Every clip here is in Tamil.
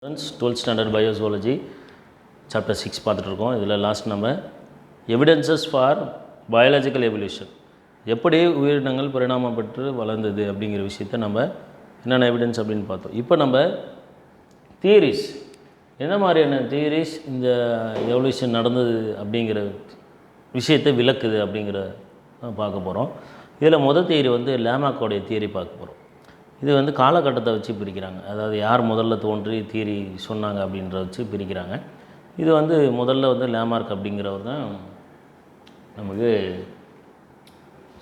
Friends, 12th standard biology chapter 6 பார்த்துட்டு இருக்கோம். இதில் லாஸ்ட் நம்ம எவிடன்சஸ் ஃபார் பயாலஜிக்கல் எவல்யூஷன், எப்படி உயிரினங்கள் பரிணாமம் பெற்று வளர்ந்தது அப்படிங்கிற விஷயத்தை நம்ம என்னென்ன எவிடன்ஸ் அப்படின்னு பார்த்தோம். இப்போ நம்ம தியரிஸ், என்ன மாதிரியான தியரிஸ் இந்த எவல்யூஷன் நடந்தது அப்படிங்கிற விஷயத்தை விளக்குது அப்படிங்கிற பார்க்க போகிறோம். இதில் முதல் தியரி வந்து லேமாக்கோடைய தியரி பார்க்க போகிறோம். இது வந்து காலகட்டத்தை வச்சு பிரிக்கிறாங்க, அதாவது யார் முதல்ல தோன்றி தியரி சொன்னாங்க அப்படின்றத வச்சு பிரிக்கிறாங்க. இது வந்து முதல்ல வந்து லேமார்க் அப்படிங்கிறவர் தான் நமக்கு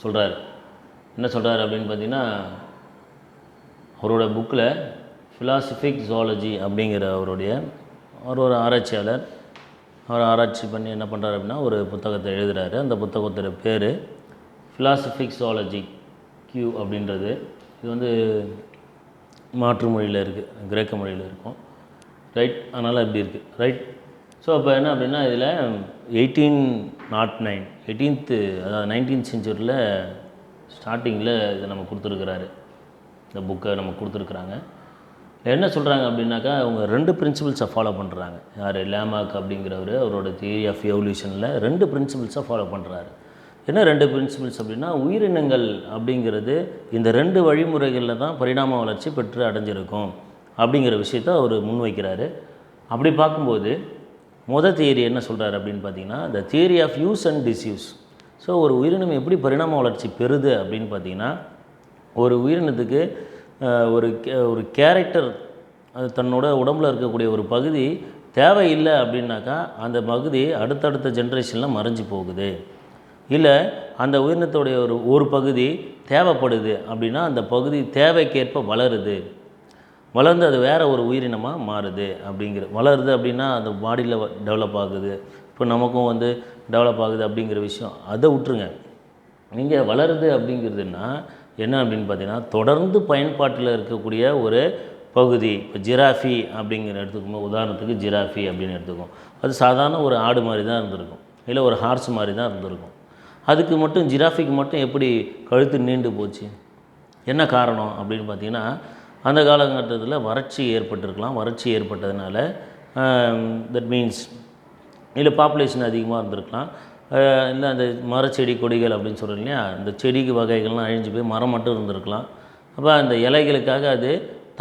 சொல்கிறார். என்ன சொல்கிறார் அப்படின்னு பார்த்தீங்கன்னா, அவரோட புக்கில் ஃபிலாசபிக் ஜுவாலஜி அப்படிங்கிற அவர் ஒரு ஆராய்ச்சியாளர். அவர் ஆராய்ச்சி பண்ணி என்ன பண்ணுறாரு அப்படின்னா ஒரு புத்தகத்தை எழுதுகிறாரு. அந்த புத்தகத்தோட பேர் ஃபிலாசபிக் ஜுவாலஜி கியூ அப்படின்றது. இது வந்து மாற்று மொழியில் இருக்குது, கிரேக்க மொழியில் இருக்கும், ரைட்? அதனால் இப்படி இருக்குது, ரைட்? ஸோ அப்போ என்ன அப்படின்னா, இதில் 1809 அதாவது 19th செஞ்சுரியில் ஸ்டார்டிங்கில் இதை நம்ம கொடுத்துருக்குறாரு. இந்த புக்கை நம்ம கொடுத்துருக்குறாங்க. என்ன சொல்கிறாங்க அப்படின்னாக்கா, அவங்க 2 பிரின்சிபிள்ஸை ஃபாலோ பண்ணுறாங்க. யார்? லேமார்க் அப்படிங்கிறவர் அவரோட தியரி ஆஃப் எவல்யூஷனில் 2 பிரின்சிபிள்ஸை ஃபாலோ பண்ணுறாரு. என்ன 2 பிரின்சிபிள்ஸ் அப்படின்னா, உயிரினங்கள் அப்படிங்கிறது இந்த 2 வழிமுறைகளில் தான் பரிணாம வளர்ச்சி பெற்று அடைஞ்சிருக்கும் அப்படிங்கிற விஷயத்தை அவர் முன்வைக்கிறாரு. அப்படி பார்க்கும்போது முதல் தியரி என்ன சொல்கிறார் அப்படின்னு பார்த்தீங்கன்னா, the theory of use and disuse. So ஒரு உயிரினம் எப்படி பரிணாம வளர்ச்சி பெறுது அப்படின்னு பார்த்தீங்கன்னா, ஒரு உயிரினத்துக்கு ஒரு கேரக்டர், அது தன்னோட உடம்பில் இருக்கக்கூடிய ஒரு பகுதி தேவையில்லை அப்படின்னாக்கா அந்த பகுதி அடுத்தடுத்த ஜென்ரேஷனில் மறைஞ்சு போகுது. இல்லை அந்த உயிரினத்துடைய ஒரு பகுதி தேவைப்படுது அப்படின்னா அந்த பகுதி தேவைக்கேற்ப வளர்ந்து அது வேறு ஒரு உயிரினமாக மாறுது. வளருது அப்படின்னா அந்த பாடியில் டெவலப் ஆகுது. இப்போ நமக்கும் வந்து டெவலப் ஆகுது அப்படிங்கிற விஷயம் அதை விட்டுருங்க. நீங்கள் வளருது அப்படிங்கிறதுனா என்ன அப்படின்னு பார்த்தீங்கன்னா, தொடர்ந்து பயன்பாட்டில் இருக்கக்கூடிய ஒரு பகுதி. இப்போ ஜிராஃபி அப்படிங்கிற எடுத்துக்கோங்க, உதாரணத்துக்கு ஜிராஃபி அப்படின்னு எடுத்துக்கோம். அது சாதாரண ஒரு ஆடு மாதிரி தான் இருந்திருக்கும், இல்லை ஒரு ஹார்ஸ் மாதிரி தான் இருந்திருக்கும். அதுக்கு மட்டும் ஜிராஃபிக்கு மட்டும் எப்படி கழுத்து நீண்டு போச்சு? என்ன காரணம் அப்படின்னு பார்த்தீங்கன்னா, அந்த காலகட்டத்தில் வறட்சி ஏற்பட்டிருக்கலாம். வறட்சி ஏற்பட்டதுனால தட் மீன்ஸ் இல்லை பாப்புலேஷன் அதிகமாக இருந்திருக்கலாம். இல்லை அந்த மரச்செடி கொடிகள் அப்படின்னு சொல்கிறோம் இல்லையா, அந்த செடிக்கு வகைகள்லாம் அழிஞ்சு போய் மரம் மட்டும் இருந்திருக்கலாம். அப்போ அந்த இலைகளுக்காக அது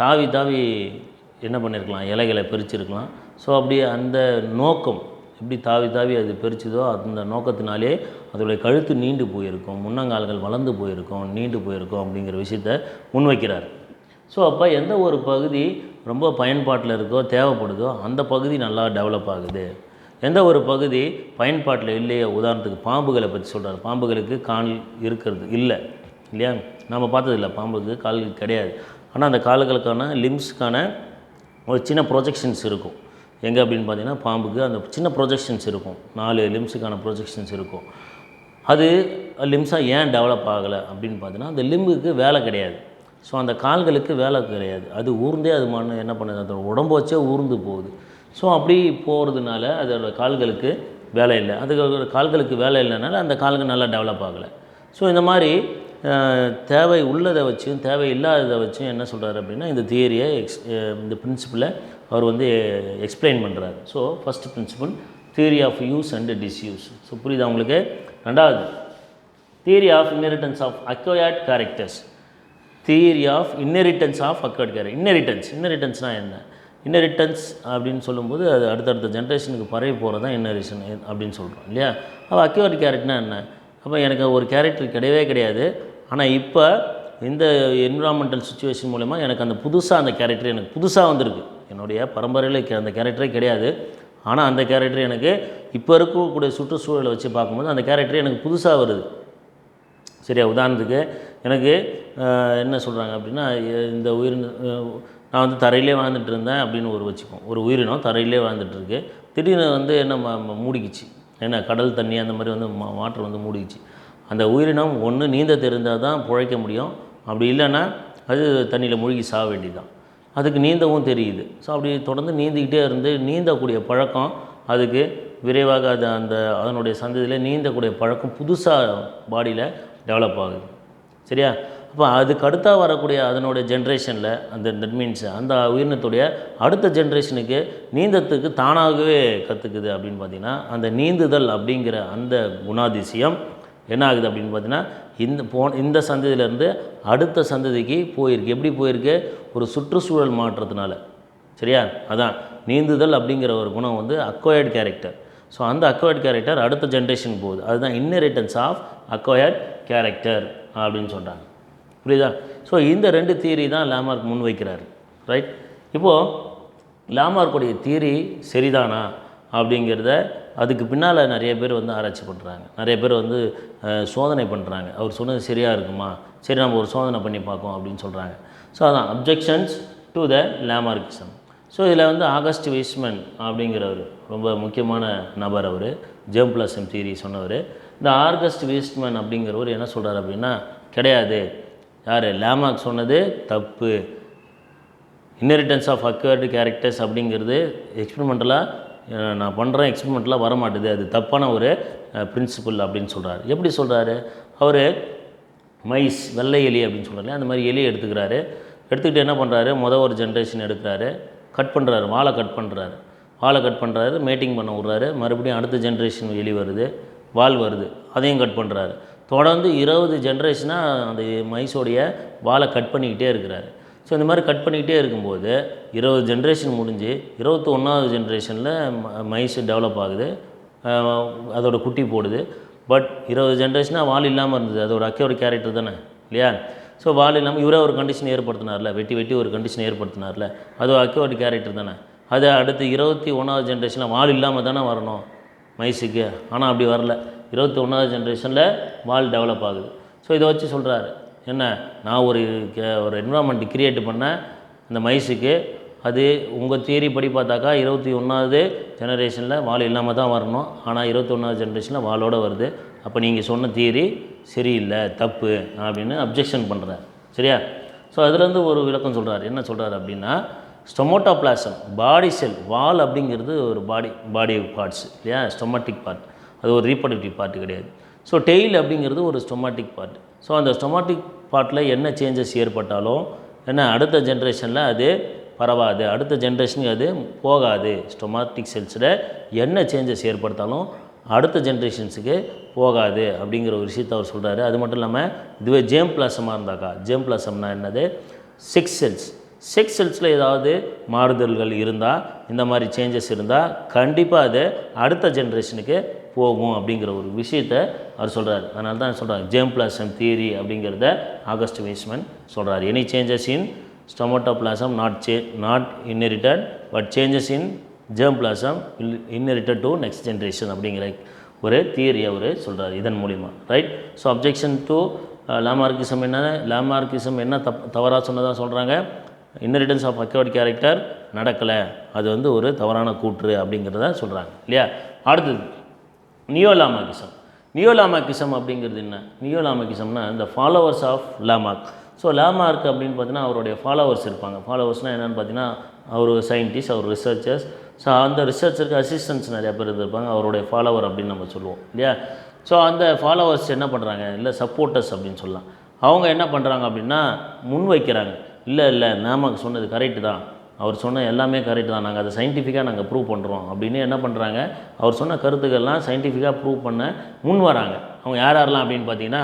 தாவி என்ன பண்ணியிருக்கலாம், இலைகளை பிரிச்சிருக்கலாம். ஸோ அப்படி அந்த நோக்கம் எப்படி தாவி அது பிரிச்சுதோ அந்த நோக்கத்தினாலே அதோடைய கழுத்து நீண்டு போயிருக்கும், முன்னங்கால்கள் வளர்ந்து போயிருக்கும், நீண்டு போயிருக்கும் அப்படிங்கிற விஷயத்தை முன்வைக்கிறார். ஸோ அப்போ எந்த ஒரு பகுதி ரொம்ப பயன்பாட்டில் இருக்கோ தேவைப்படுதோ அந்த பகுதி நல்லா டெவலப் ஆகுது. எந்த ஒரு பகுதி பயன்பாட்டில் இல்லையோ, உதாரணத்துக்கு பாம்புகளை பற்றி சொல்கிறார். பாம்புகளுக்கு கால் இருக்கிறது இல்லையா, நம்ம பார்த்ததில்லை, பாம்புக்கு கால் கிடையாது. ஆனால் அந்த கால்களுக்கான லிம்ஸ்க்கான ஒரு சின்ன ப்ரொஜெக்ஷன்ஸ் இருக்கும். எங்கே அப்படின்னு பார்த்தீங்கன்னா, பாம்புக்கு அந்த சின்ன ப்ரொஜெக்ஷன்ஸ் இருக்கும், 4 லிம்ஸுக்கான ப்ரொஜெக்ஷன்ஸ் இருக்கும். அது லிம்ஸாக ஏன் டெவலப் ஆகலை அப்படின்னு பார்த்தீங்கன்னா, அந்த லிம்புக்கு வேலை கிடையாது. ஸோ அந்த கால்களுக்கு வேலை கிடையாது. அது ஊர்ந்தே அது என்ன பண்ணுது, அதோட உடம்பு வச்சே ஊர்ந்து போகுது. ஸோ அப்படி போகிறதுனால அதோட கால்களுக்கு வேலை இல்லை. அதுக்கு கால்களுக்கு வேலை இல்லைனால அந்த கால்கள் நல்லா டெவலப் ஆகலை. ஸோ இந்த மாதிரி தேவை உள்ளதை வச்சும் தேவை இல்லாததை வச்சும் என்ன சொல்கிறார் அப்படின்னா, இந்த தியரியை இந்த பிரின்சிபிளை அவர் வந்து எக்ஸ்பிளைன் பண்ணுறாரு. So first principle theory of use and disuse. So புரியுதா உங்களுக்கு? ரெண்டாவது theory of inheritance of acquired characters. Theory of inheritance of acquired character. இன்ஹெரிட்டன்ஸ்னால் என்ன? இன்ஹெரிட்டன்ஸ் அப்படின்னு சொல்லும்போது அது அடுத்தடுத்த ஜென்ரேஷனுக்கு பரவி போகிறது தான் இன்ஹெரிஷன் அப்படின்னு சொல்கிறோம் இல்லையா. அப்போ அக்வயர்ட் கேரக்டர்னால் என்ன? அப்போ எனக்கு ஒரு கேரக்டர் கிடையவே கிடையாது, ஆனால் இப்போ இந்த என்விரான்மெண்டல் சுச்சுவேஷன் மூலமா எனக்கு அந்த கேரக்டர் எனக்கு புதுசாக வந்திருக்கு. என்னுடைய பரம்பரையில் அந்த கேரக்டரே கிடையாது, ஆனால் அந்த கேரக்டர் எனக்கு இப்போ இருக்கக்கூடிய சுற்றுச்சூழலை வச்சு பார்க்கும்போது அந்த கேரக்டர் எனக்கு புதுசாக வருது. சரியா? உதாரணத்துக்கு எனக்கு என்ன சொல்கிறாங்க அப்படின்னா, இந்த நான் வந்து தரையிலே வாழ்ந்துட்டு இருந்தேன் அப்படின்னு வச்சுப்போம். ஒரு உயிரினம் தரையிலே வாழ்ந்துட்டுருக்கு, திடீர்னு வந்து என்ன மூடிக்கிச்சு, என்ன கடல் தண்ணி அந்த மாதிரி வந்து வாட்டர் வந்து மூடிக்கிச்சு. அந்த உயிரினம் ஒன்று நீந்த தெரிந்தால் தான் பிழைக்க முடியும், அப்படி இல்லைன்னா அது தண்ணியில் மூழ்கி சாக வேண்டியதுதான். அதுக்கு நீந்தவும் தெரியுது. ஸோ அப்படி தொடர்ந்து நீந்திக்கிட்டே இருந்து நீந்தக்கூடிய பழக்கம் அதுக்கு விரைவாக அதனுடைய சந்ததியில் நீந்தக்கூடிய பழக்கம் புதுசாக பாடியில் டெவலப் ஆகுது. சரியா? அப்போ அதுக்கு அடுத்தா வரக்கூடிய அதனுடைய ஜென்ரேஷனில் தட் மீன்ஸ் அந்த உயிரினத்துடைய அடுத்த ஜென்ரேஷனுக்கு நீந்தத்துக்கு தானாகவே கற்றுக்குது அப்படின்னு பார்த்திங்கன்னா அந்த நீந்துதல் அப்படிங்கிற அந்த குணாதிசயம் என்ன ஆகுது அப்படின்னு பார்த்தீங்கன்னா இந்த சந்ததியிலேருந்து அடுத்த சந்ததிக்கு போயிருக்கு. எப்படி போயிருக்கு? ஒரு சுற்றுச்சூழல் மாற்றத்தினால. சரியா? அதான் நீந்துதல் அப்படிங்கிற ஒரு குணம் அக்வயர்டு கேரக்டர். ஸோ அந்த அக்வயர்டு கேரக்டர் அடுத்த ஜென்ரேஷனுக்கு போகுது. அதுதான் இன்னெரிட்டன்ஸ் ஆஃப் அக்வயர்டு கேரக்டர் அப்படின்னு சொல்கிறாங்க. புரியுதா? ஸோ இந்த 2 தியரி தான் லாமார்க் முன் வைக்கிறார். ரைட்? இப்போது லாமார்க்குடைய தியரி சரிதானா அப்படிங்கிறத அதுக்கு பின்னால் நிறைய பேர் ஆராய்ச்சி பண்ணுறாங்க. நிறைய பேர் சோதனை பண்ணுறாங்க. அவர் சொன்னது சரியாக இருக்குமா, சரி நம்ம ஒரு சோதனை பண்ணி பார்ப்போம் அப்படின்னு சொல்கிறாங்க. ஸோ அதான் அப்ஜெக்ஷன்ஸ் டு த லாமார்க்கிசம். ஸோ இதில் ஆகஸ்ட் வெய்ஸ்மேன் அப்படிங்கிறவர் ரொம்ப முக்கியமான நபர். அவர் ஜெர்ம் பிளாசம் தியரி சொன்னவர். இந்த ஆகஸ்ட் வெய்ஸ்மேன் அப்படிங்கிறவர் என்ன சொல்கிறார் அப்படின்னா, கிடையாது, யார் லாமார்க் சொன்னது தப்பு, இன்னெரிட்டன்ஸ் ஆஃப் அக்வயர்டு கேரக்டர்ஸ் அப்படிங்கிறது எக்ஸ்பெரிமெண்டலாக நான் பண்ணுறேன், எக்ஸ்பெரிமெண்ட்லாம் வரமாட்டுது, அது தப்பான ஒரு பிரின்சிபல் அப்படின்னு சொல்கிறாரு. எப்படி சொல்கிறாரு? அவர் மைஸ் வெள்ளை எலி அப்படின்னு சொல்கிறாரு, அந்த மாதிரி எலியை எடுத்துக்கிறாரு. எடுத்துக்கிட்டு என்ன பண்ணுறாரு, ஒரு ஜென்ரேஷன் எடுக்கிறாரு, கட் பண்ணுறாரு, வாழை கட் பண்ணுறாரு, மேட்டிங் பண்ண விட்றாரு. மறுபடியும் அடுத்த ஜென்ரேஷன் எலி வருது, வால் வருது, அதையும் கட் பண்ணுறாரு. தொடர்ந்து 20 ஜென்ரேஷனாக அந்த மைஸோடைய வாழை கட் பண்ணிக்கிட்டே இருக்கிறாரு. ஸோ இந்த மாதிரி கட் பண்ணிக்கிட்டே இருக்கும்போது 20 ஜென்ரேஷன் முடிஞ்சு 21வது ஜென்ரேஷனில் மைஸ் டெவலப் ஆகுது, அதோட குட்டி போடுது. பட் 20 ஜென்ரேஷனாக வால் இல்லாமல் இருந்தது, அதோட அக்வயர்டு கேரக்டர் தானே இல்லையா? ஸோ வால் இல்லாமல் இவரே ஒரு கண்டிஷன் ஏற்படுத்தினார்ல, வெட்டி ஒரு கண்டிஷன் ஏற்படுத்தினார்ல, அது அக்வயர்டு கேரக்டர் தானே. அது அடுத்து 21வது ஜென்ரேஷனில் வால் இல்லாமல் தானே வரணும் மைஸுக்கு, ஆனால் அப்படி வரல. 21வது ஜென்ரேஷனில் வால் டெவலப் ஆகுது. ஸோ இதை வச்சு சொல்கிறாரு என்ன, நான் ஒரு என்விரான்மெண்ட் கிரியேட் பண்ணேன் இந்த மைஸுக்கு, அது உங்கள் தியரி படி பார்த்தாக்கா 21வது ஜெனரேஷனில் வால் இல்லாமல் தான் வரணும், ஆனால் 21வது ஜென்ரேஷனில் வாலோடு வருது. அப்போ நீங்கள் சொன்ன தியரி சரியில்லை, தப்பு அப்படின்னு அப்ஜெக்ஷன் பண்ணுறார். சரியா? ஸோ அதுலேருந்து ஒரு விளக்கம் சொல்கிறார். என்ன சொல்கிறார் அப்படின்னா, ஸ்டொமோட்டோபிளாசம் பாடி செல், வால் அப்படிங்கிறது ஒரு பாடி பார்ட்ஸ் இல்லையா, ஸ்டொமட்டிக் பார்ட், அது ஒரு ரீப்ரொடக்டிவ் பார்ட் கிடையாது. ஸோ டெய்ல் அப்படிங்கிறது ஒரு ஸ்டொமாட்டிக் பார்ட். ஸோ அந்த ஸ்டொமாட்டிக் பார்ட்டில் என்ன சேஞ்சஸ் ஏற்பட்டாலும் என்ன அடுத்த ஜென்ரேஷனில் அது பரவாது, அடுத்த ஜென்ரேஷனுக்கு அது போகாது. ஸ்டொமாட்டிக் செல்ஸில் என்ன சேஞ்சஸ் ஏற்படுத்தாலும் அடுத்த ஜென்ரேஷன்ஸுக்கு போகாது அப்படிங்கிற ஒரு விஷயத்தை அவர் சொல்கிறாரு. அது மட்டும் இல்லாமல் இதுவே ஜேம் பிளாசமாக இருந்தாக்கா, ஜேம் பிளாசம்னா என்னது, செக்ஸ் செல்ஸில் ஏதாவது மாறுதல்கள் இருந்தால், இந்த மாதிரி சேஞ்சஸ் இருந்தால் கண்டிப்பாக அது அடுத்த ஜென்ரேஷனுக்கு போகும் அப்படிங்கிற ஒரு விஷயத்தை அவர் சொல்கிறார். அதனால தான் சொல்கிறாங்க ஜேம் பிளாசம் தியரி அப்படிங்கிறத ஆகஸ்ட் வெய்ஸ்மேன் சொல்கிறார். Any changes in somatoplasm not inherited, but changes in germ plasm inherited to next generation அப்படிங்கிற ஒரு தியரி அவர் சொல்கிறார் இதன் மூலிமா. Right? So objection to Lamarckism என்ன தவறாக சொன்னதாக சொல்கிறாங்க, இன்னெரிட்டன்ஸ் ஆஃப் அக்வயர்டு கேரக்டர் நடக்கலை, அது ஒரு தவறான கூற்று அப்படிங்கிறத சொல்கிறாங்க இல்லையா? அடுத்தது நியோலாமார்க்கிசம் அப்படிங்கிறது என்ன? நியோலாமார்க்கிசம்னா இந்த followers of Lamarck. So Lamarck அப்படின்னு பார்த்தீங்கன்னா அவருடைய ஃபாலோவர்ஸ் இருப்பாங்க. ஃபாலோவர்ஸ்னால் என்னென்னு பார்த்தீங்கன்னா அவர் சயின்டிஸ்ட், அவர் ரிசர்ச்சர்ஸ். ஸோ அந்த ரிசர்ச்சருக்கு அசிஸ்டன்ஸ் நிறைய பேர் இருந்திருப்பாங்க, அவருடைய ஃபாலோவர் அப்படின்னு நம்ம சொல்லுவோம் இல்லையா? ஸோ அந்த ஃபாலோவர்ஸ் என்ன பண்ணுறாங்க, இல்லை சப்போர்ட்டர்ஸ் அப்படின்னு சொல்லலாம். அவங்க என்ன பண்ணுறாங்க அப்படின்னா முன் வைக்கிறாங்க, இல்லை லாமார்க் சொன்னது கரெக்டு தான், அவர் சொன்ன எல்லாமே கரெக்டு தான், நாங்கள் அதை சயின்டிஃபிக்காக நாங்கள் ப்ரூவ் பண்ணுறோம் அப்படின்னு என்ன பண்ணுறாங்க, அவர் சொன்ன கருத்துக்கள்லாம் சயின்டிஃபிக்காக ப்ரூவ் பண்ண முன் வராங்க. அவங்க யாரெல்லாம் அப்படின்னு பார்த்தீங்கன்னா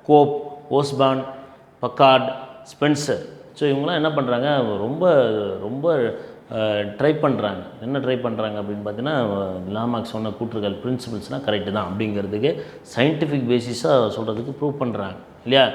கோப், ஓஸ்பான், பக்கார்ட், ஸ்பென்சர். ஸோ இவங்களாம் என்ன பண்ணுறாங்க, ரொம்ப ட்ரை பண்ணுறாங்க. என்ன ட்ரை பண்ணுறாங்க அப்படின்னு பார்த்தீங்கன்னா, லாமார்க் சொன்ன கூற்றுகள் பிரின்சிபிள்ஸ்னால் கரெக்டு தான் அப்படிங்கிறதுக்கு சயின்டிஃபிக் பேசிஸாக சொல்கிறதுக்கு ப்ரூவ் பண்ணுறாங்க இல்லையா?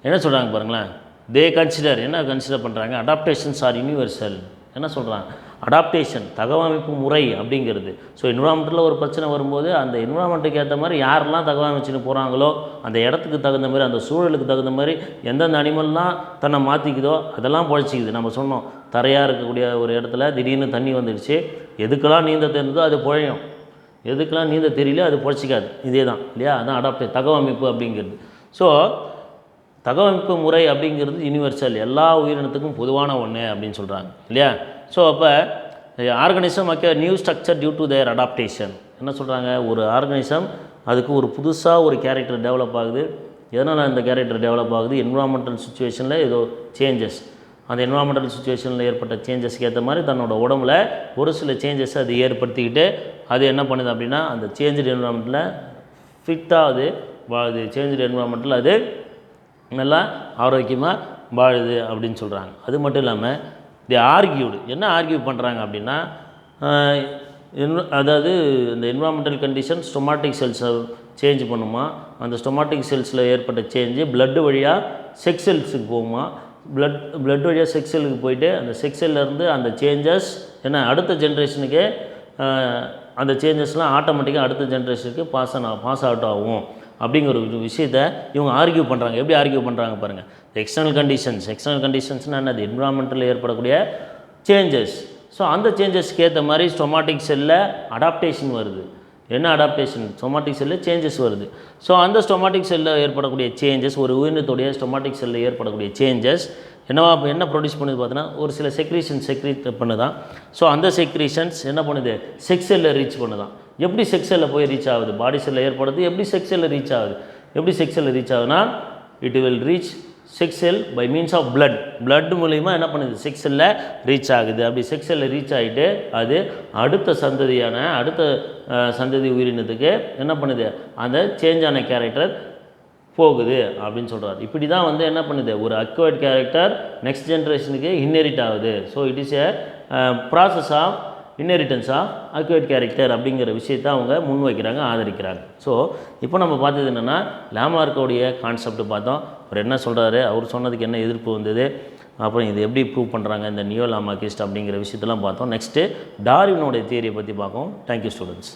என்ன சொல்கிறாங்க பாருங்களேன், தே கன்சிடர், என்ன கன்சிடர் பண்ணுறாங்க, அடாப்டேஷன்ஸ் ஆர் யூனிவர்சல். என்ன சொல்கிறாங்க, அடாப்டேஷன் தகவமைப்பு முறை அப்படிங்கிறது. ஸோ என்விரான்மெண்ட்டில் ஒரு பிரச்சனை வரும்போது அந்த என்விரான்மெண்ட்டுக்கு ஏற்ற மாதிரி யாரெல்லாம் தகவமைச்சுன்னு போகிறாங்களோ, அந்த இடத்துக்கு தகுந்த மாதிரி, அந்த சூழலுக்கு தகுந்த மாதிரி எந்தெந்த அனிமல்லாம் தன்னை மாற்றிக்குதோ அதெல்லாம் பொழைச்சிக்குது. நம்ம சொன்னோம், தரையாக இருக்கக்கூடிய ஒரு இடத்துல திடீர்னு தண்ணி வந்துடுச்சு, எதுக்கெல்லாம் நீந்த தெரிஞ்சதோ அது பொழையும், எதுக்கெல்லாம் நீந்த தெரியல அது பொழைச்சிக்காது. இதே தான் இல்லையா? அதான் தகவமைப்பு அப்படிங்கிறது. ஸோ தகவமைப்பு முறை அப்படிங்கிறது யூனிவர்சல், எல்லா உயிரினத்துக்கும் பொதுவான ஒன்று அப்படின்னு சொல்கிறாங்க இல்லையா? ஸோ அப்போ organism new structure due to their adaptation. என்ன சொல்கிறாங்க, ஒரு ஆர்கனிசம் அதுக்கு ஒரு புதுசாக ஒரு கேரக்டர் டெவலப் ஆகுது, எதனால் அந்த கேரக்டர் டெவலப் ஆகுது? என்விரான்மெண்டல் சுச்சுவேஷனில் ஏதோ சேஞ்சஸ், அந்த என்விரான்மெண்டல் சுச்சுவேஷனில் ஏற்பட்ட சேஞ்சஸ்க்கு ஏற்ற மாதிரி தன்னோட உடம்புல ஒரு சில சேஞ்சஸ் அது ஏற்படுத்திக்கிட்டு அது என்ன பண்ணுது அப்படின்னா அந்த சேஞ்சு என்விரான்மெண்ட்டில் ஃபிட்டாக அது வாழுது, சேஞ்சு என்விரான்மெண்ட்டில் அது நல்லா ஆரோக்கியமாக வாழுது அப்படின்னு சொல்கிறாங்க. அது மட்டும் இல்லாமல் ஆர்கியூடு என்ன ஆர்கியூ பண்ணுறாங்க அப்படின்னா அதாவது இந்த என்விரான்மெண்டல் கண்டிஷன் ஸ்டொமாட்டிக் செல்ஸை சேஞ்ச் பண்ணுமா, அந்த ஸ்டொமாட்டிக் செல்ஸில் ஏற்பட்ட சேஞ்சு பிளட்டு வழியாக செக்ஸ் செல்ஸுக்கு போகுமா, பிளட் வழியாக செக்ஸ் செல்லுக்கு போயிட்டு அந்த செக்ஸ் செல்லேருந்து அந்த சேஞ்சஸ் என்ன அடுத்த ஜென்ரேஷனுக்கு அந்த சேஞ்சஸ்லாம் ஆட்டோமேட்டிக்காக அடுத்த ஜென்ரேஷனுக்கு பாஸ் அவுட் ஆகும் அப்படிங்கிற ஒரு விஷயத்தை இவங்க ஆர்கியூ பண்ணுறாங்க. எப்படி ஆர்கியூ பண்ணுறாங்க பாருங்கள். எக்ஸ்டர்னல் கண்டிஷன்ஸ்னால் என்னது? என்விரான்மெண்ட்டில் ஏற்படக்கூடிய சேஞ்சஸ். ஸோ அந்த சேஞ்சஸ்க்கு ஏற்ற மாதிரி ஸ்டொமாட்டிக் செல்லில் அடாப்டேஷன் வருது. என்ன அடாப்டேஷன்? ஸ்டொமாட்டிக் செல்லில் சேஞ்சஸ் வருது. ஸோ அந்த ஸ்டொமாட்டிக் செல்லில் ஏற்படக்கூடிய சேஞ்சஸ், ஒரு உயிரினத்துடைய ஸ்டொமாட்டிக் செல்லில் ஏற்படக்கூடிய சேஞ்சஸ் என்ன ப்ரொடியூஸ் பண்ணுது பார்த்தீங்கன்னா ஒரு சில செக்ரீட் பண்ணுதான். ஸோ அந்த செக்ரீஷன்ஸ் என்ன பண்ணுது? செக்ஸ் செல்லை ரீச் பண்ணுதான். எப்படி செக்ஸ் செல்லில் போய் ரீச் ஆகுது? பாடி செல்லில் ஏற்படுது. எப்படி செக்ஸ் செல்லில் ரீச் ஆகுது? எப்படி செக்ஸ் செல்லில் ரீச் ஆகுதுன்னா it will reach sex cell by means of blood மூலிமா என்ன பண்ணுது? செக்ஸ் செல்லில் ரீச் ஆகுது. அப்படி செக்ஸ் செல்லில் ரீச் ஆகிட்டு அது அடுத்த சந்ததி உயிரினத்துக்கு என்ன பண்ணுது? அந்த சேஞ்சான கேரக்டர் போகுது அப்படின்னு சொல்கிறார். இப்படி தான் வந்து என்ன பண்ணுது? ஒரு அக்வயர்ட் கேரக்டர் நெக்ஸ்ட் ஜென்ரேஷனுக்கு இன்ஹெரிட் ஆகுது. So it is a process of inheritance of acquired character அப்படிங்கிற விஷயத்தை அவங்க முன்வைக்கிறாங்க, ஆதரிக்கிறாங்க. ஸோ இப்போ நம்ம பார்த்தது என்னென்னா லாமார்க்கோடைய கான்செப்ட் பார்த்தோம். அவர் என்ன சொல்கிறாரு, அவர் சொன்னதுக்கு என்ன எதிர்ப்பு வந்தது, அப்புறம் இது எப்படி ப்ரூவ் பண்ணுறாங்க இந்த நியோ லாமார்க்கிஸ்ட் அப்படிங்கிற விஷயத்தெல்லாம் பார்த்தோம். நெக்ஸ்ட்டு டார்வினோடைய தியரியை பற்றி பார்ப்போம். Thank you students.